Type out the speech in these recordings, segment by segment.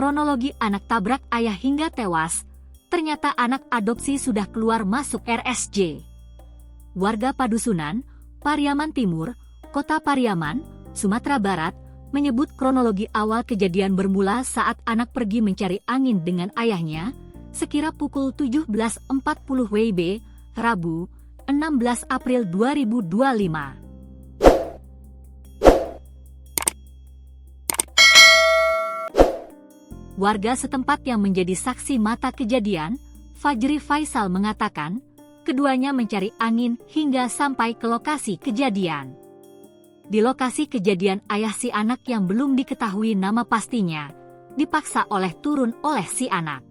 kronologi anak tabrak ayah hingga tewas, ternyata anak adopsi sudah keluar masuk RSJ. Warga Padusunan, Pariaman Timur, Kota Pariaman, Sumatera Barat, menyebut kronologi awal kejadian bermula saat anak pergi mencari angin dengan ayahnya, sekira pukul 17.40 WIB, Rabu, 16 April 2025. Warga setempat yang menjadi saksi mata kejadian, Fajri Faisal mengatakan, keduanya mencari angin hingga sampai ke lokasi kejadian. Di lokasi kejadian ayah si anak yang belum diketahui nama pastinya, dipaksa turun oleh si anak.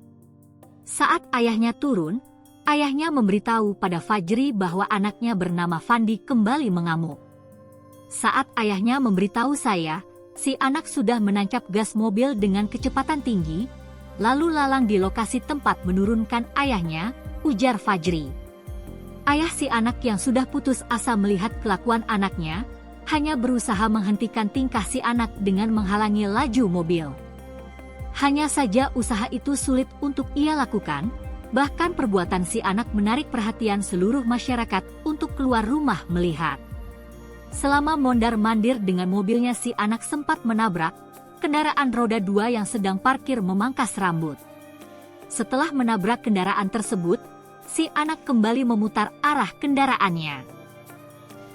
Saat ayahnya turun, ayahnya memberitahu pada Fajri bahwa anaknya bernama Fandi kembali mengamuk. Saat ayahnya memberitahu saya, si anak sudah menancap gas mobil dengan kecepatan tinggi, lalu lalang di lokasi tempat menurunkan ayahnya, ujar Fajri. Ayah si anak yang sudah putus asa melihat kelakuan anaknya, hanya berusaha menghentikan tingkah si anak dengan menghalangi laju mobil. Hanya saja usaha itu sulit untuk ia lakukan, bahkan perbuatan si anak menarik perhatian seluruh masyarakat untuk keluar rumah melihat. Selama mondar-mandir dengan mobilnya si anak sempat menabrak kendaraan roda 2 yang sedang parkir memangkas rambut. Setelah menabrak kendaraan tersebut, si anak kembali memutar arah kendaraannya.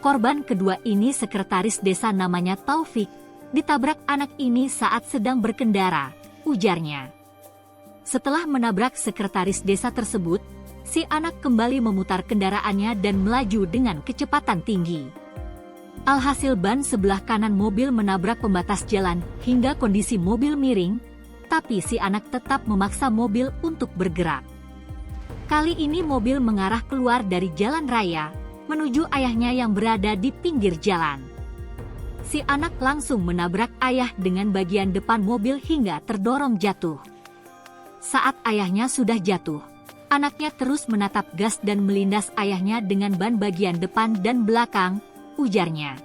Korban kedua ini sekretaris desa namanya Taufik, ditabrak anak ini saat sedang berkendara, ujarnya. Setelah menabrak sekretaris desa tersebut, si anak kembali memutar kendaraannya dan melaju dengan kecepatan tinggi. Alhasil ban sebelah kanan mobil menabrak pembatas jalan hingga kondisi mobil miring, tapi si anak tetap memaksa mobil untuk bergerak. Kali ini mobil mengarah keluar dari jalan raya, menuju ayahnya yang berada di pinggir jalan. Si anak langsung menabrak ayah dengan bagian depan mobil hingga terdorong jatuh. Saat ayahnya sudah jatuh, anaknya terus menatap gas dan melindas ayahnya dengan ban bagian depan dan belakang, ujarnya.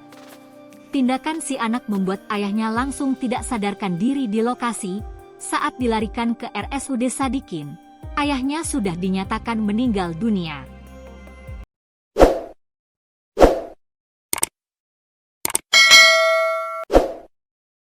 Tindakan si anak membuat ayahnya langsung tidak sadarkan diri di lokasi. Saat dilarikan ke RSUD Sadikin, ayahnya sudah dinyatakan meninggal dunia.